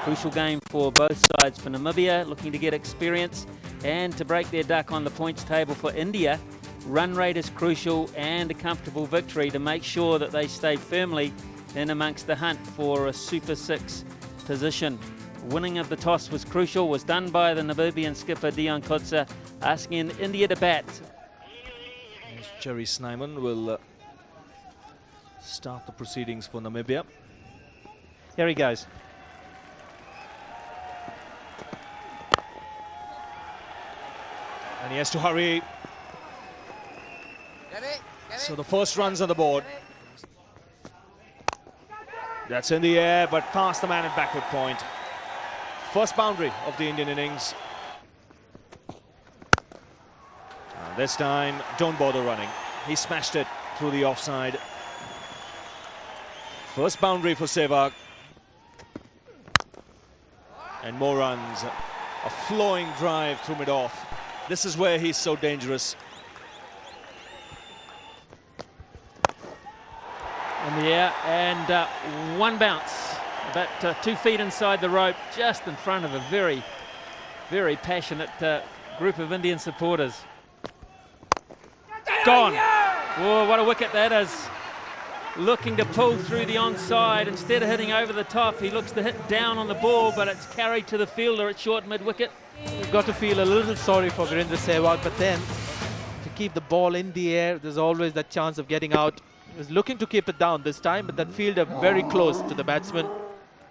Crucial game for both sides. For Namibia, looking to get experience and to break their duck on the points table. For India, run rate is crucial and a comfortable victory to make sure that they stay firmly in amongst the hunt for a Super 6 position. Winning of the toss was crucial, was done by the Namibian skipper Dion Kotze, asking India to bat. Jerry Snyman will start the proceedings for Namibia. Here he goes. And he has to hurry. So the first run's on the board. That's in the air, but past the man at backward point. First boundary of the Indian innings. This time, don't bother running. He smashed it through the offside. First boundary for Sehwag. And more runs. A flowing drive through mid-off. This is where he's so dangerous. In the air, and one bounce. About 2 feet inside the rope, just in front of a very, very passionate group of Indian supporters. Gone. Oh, what a wicket that is. Looking to pull through the onside. Instead of hitting over the top, he looks to hit down on the ball, but it's carried to the fielder at short mid-wicket. You've got to feel a little sorry for Virendra Sehwag, but then to keep the ball in the air, there's always that chance of getting out. He was looking to keep it down this time, but that fielder very close to the batsman.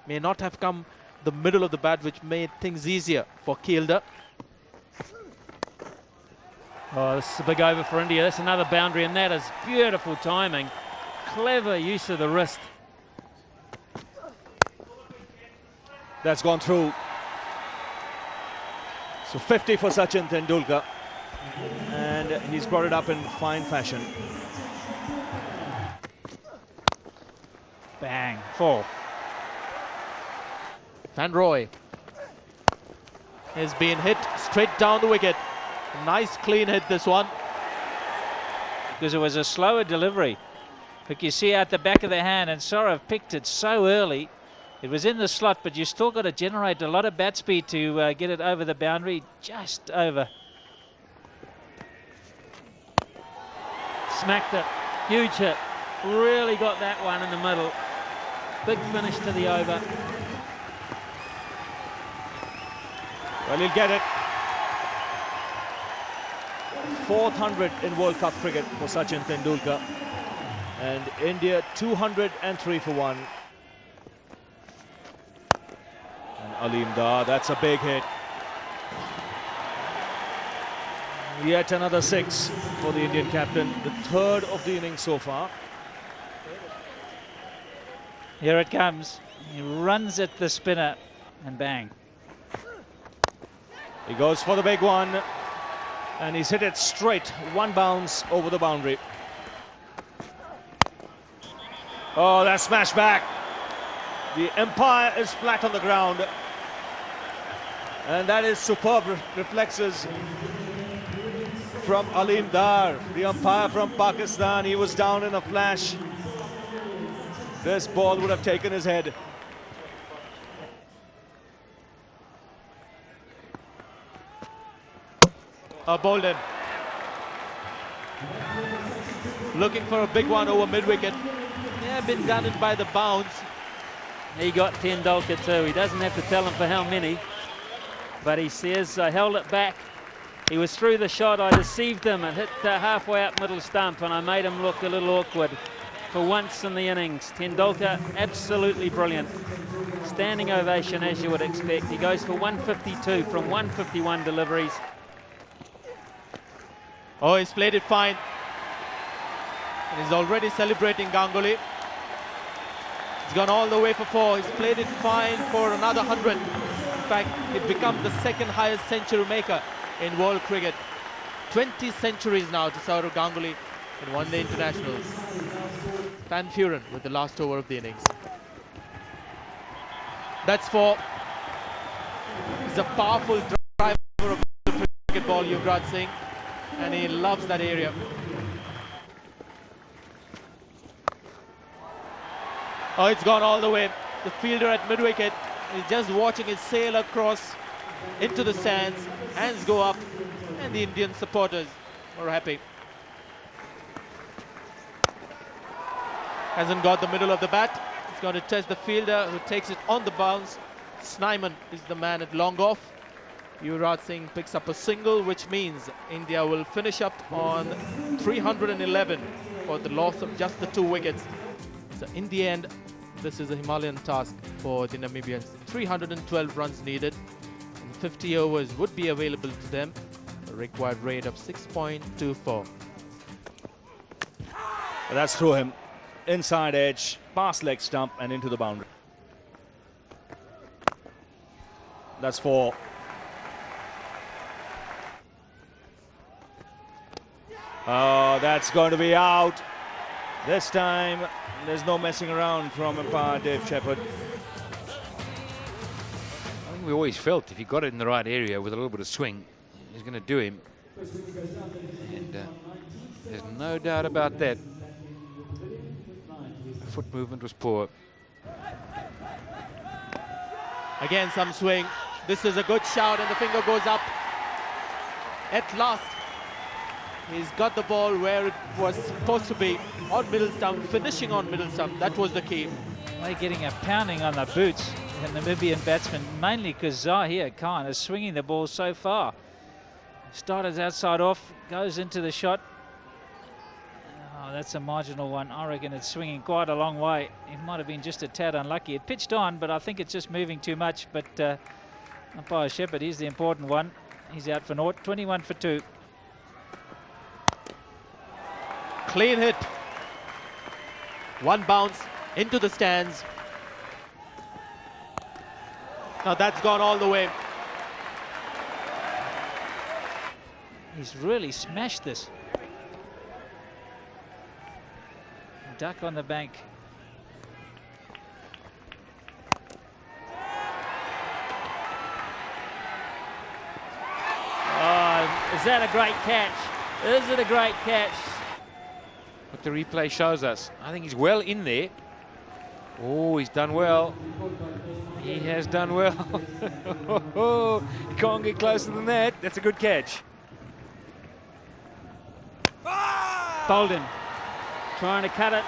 May not have come the middle of the bat, which made things easier for Keelder. Oh, this is a big over for India. That's another boundary, and that is beautiful timing. Clever use of the wrist. That's gone through. So 50 for Sachin Tendulkar. And he's brought it up in fine fashion. Bang, 4. Van Roy has been hit straight down the wicket. A nice clean hit, this one. Because it was a slower delivery. But you see out the back of the hand, and Saurav picked it so early. It was in the slot, but you still got to generate a lot of bat speed to get it over the boundary, just over. Smacked it. Huge hit. Really got that one in the middle. Big finish to the over. Well, he'll get it. 400 in World Cup cricket for Sachin Tendulkar. And India 203 for 1. And Aleem Dar, that's a big hit. Yet another 6 for the Indian captain, the third of the innings so far. Here it comes. He runs at the spinner, and bang. He goes for the big one, and he's hit it straight, one bounce over the boundary. Oh, that smash back. The umpire is flat on the ground. And that is superb reflexes from Aleem Dar, the umpire from Pakistan. He was down in a flash. This ball would have taken his head. Bolden looking for a big one over mid-wicket. Yeah, been done it by the bounce. He got Tendulkar too. He doesn't have to tell him for how many. But he says, I held it back. He was through the shot. I deceived him and hit halfway up middle stump, and I made him look a little awkward. For once in the innings, Tendulkar absolutely brilliant. Standing ovation as you would expect. He goes for 152 from 151 deliveries. Oh, he's played it fine. And he's already celebrating Ganguly. He's gone all the way for 4. He's played it fine for another 100. In fact, he's become the second highest century maker in world cricket. 20 centuries now to Sourav Ganguly in one-day internationals. Van Vuren with the last over of the innings. That's 4. He's a powerful driver of the cricket ball, Yuvraj Singh, and he loves that area. Oh, it's gone all the way. The fielder at mid-wicket He's just watching it sail across into the sands. Hands go up, and the Indian supporters are happy. Hasn't got the middle of the bat. He's going to test the fielder who takes it on the bounce. Snyman is the man at long off. Yuvraj Singh picks up a single, which means India will finish up on 311 for the loss of just the 2 wickets. So in the end, this is a Himalayan task for the Namibians. 312 runs needed, and 50 overs would be available to them. A required rate of 6.24. That's through him. Inside edge, past leg stump and into the boundary. That's 4. Oh, that's going to be out. This time, there's no messing around from umpire Dave Shepherd. I think we always felt if he got it in the right area with a little bit of swing, he's going to do him. And there's no doubt about that. Foot movement was poor. Again, some swing. This is a good shout, and the finger goes up. At last, he's got the ball where it was supposed to be, on middle stump, finishing on middle stump. That was the key. They're getting a pounding on the boots, the Namibian batsman, mainly because Zahir Khan is swinging the ball so far. Started outside off, goes into the shot. Oh, that's a marginal one. I reckon it's swinging quite a long way. It might have been just a tad unlucky. It pitched on, but I think it's just moving too much. But umpire Shepherd, he's the important one. He's out for naught. 21 for 2. Clean hit. One bounce into the stands. Now that's gone all the way. He's really smashed this. Duck on the bank. Oh, is that a great catch? Is it a great catch? What the replay shows us, I think he's well in there. Oh, he's done well. He has done well. You can't get closer than that. That's a good catch. Bolden trying to cut it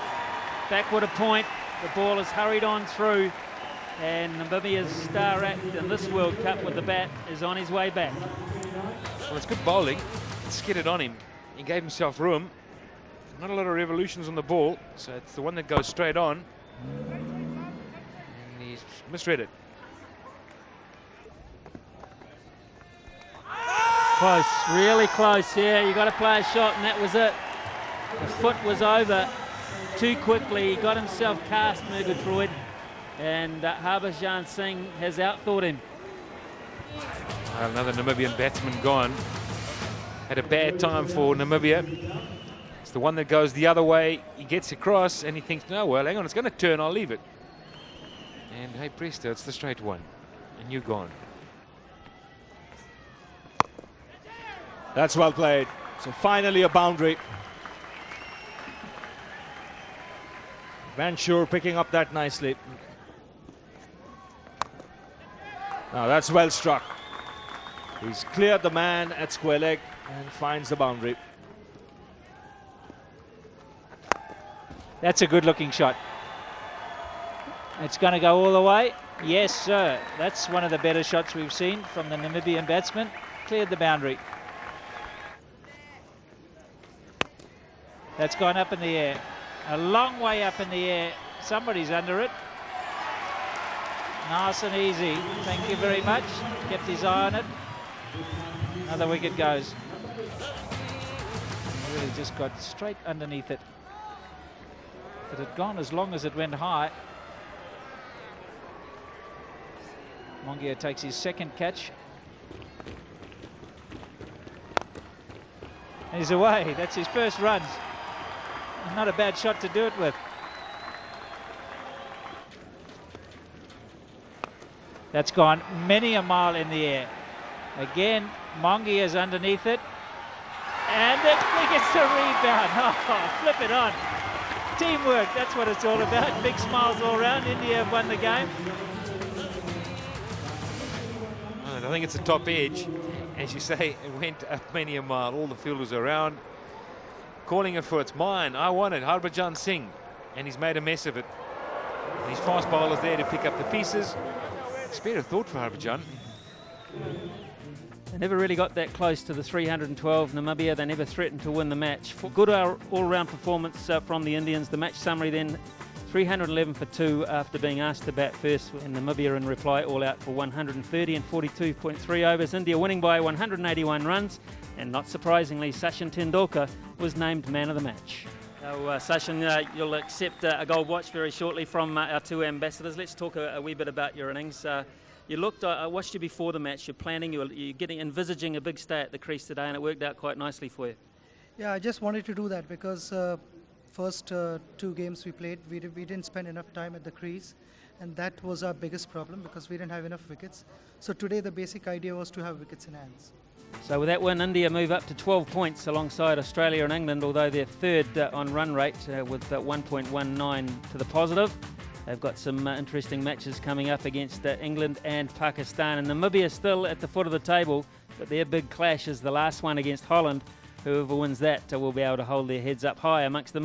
backward a point. The ball has hurried on through, and Namibia's star act in this World Cup with the bat is on his way back. Well, it's good bowling. It skidded on him. He gave himself room. Not a lot of revolutions on the ball, so it's the one that goes straight on. And he's misread it. Close, really close. Yeah, you got to play a shot, and that was it. The foot was over too quickly. He got himself cast, Murgatroyd, and Harbhajan Singh has outthought him. Another Namibian batsman gone. Had a bad time for Namibia. It's the one that goes the other way. He gets across and he thinks, no, well, hang on, it's going to turn, I'll leave it. And hey, presto, it's the straight one. And you're gone. That's well played. So finally a boundary. Van Schuur picking up that nicely. Now that's well struck. He's cleared the man at square leg and finds the boundary. That's a good looking shot. It's going to go all the way. Yes, sir. That's one of the better shots we've seen from the Namibian batsman. Cleared the boundary. That's gone up in the air. A long way up in the air. Somebody's under it. Nice and easy. Thank you very much. Kept his eye on it. Another wicket goes. Really just got straight underneath it. If it had gone as long as it went high. Mongia takes his second catch. He's away. That's his first runs. Not a bad shot to do it with. That's gone many a mile in the air. Again, Mongia is underneath it. And it gets a rebound. Oh, flip it on. Teamwork, that's what it's all about. Big smiles all around. India have won the game. I think it's a top edge. As you say, it went up many a mile. All the fielders around, calling it for it's mine. I want it. Harbhajan Singh. And he's made a mess of it. And his fast bowler's there to pick up the pieces. Spare a thought for Harbhajan. They never really got that close to the 312 Namibia. They never threatened to win the match. For good all-round performance from the Indians. The match summary then, 311 for 2 after being asked to bat first, and Namibia in reply all out for 130 and 42.3 overs. India winning by 181 runs, and not surprisingly, Sachin Tendulkar was named man of the match. So, Sachin, you'll accept a gold watch very shortly from our two ambassadors. Let's talk a wee bit about your innings. You looked, I watched you before the match, you're planning, you're envisaging a big stay at the crease today, and it worked out quite nicely for you. Yeah, I just wanted to do that because first 2 games we played, we didn't spend enough time at the crease, and that was our biggest problem because we didn't have enough wickets. So today the basic idea was to have wickets in hands. So with that win, India move up to 12 points alongside Australia and England, although they're third on run rate with 1.19 to the positive. They've got some interesting matches coming up against England and Pakistan. And Namibia still at the foot of the table, but their big clash is the last one against Holland. Whoever wins that will be able to hold their heads up high amongst the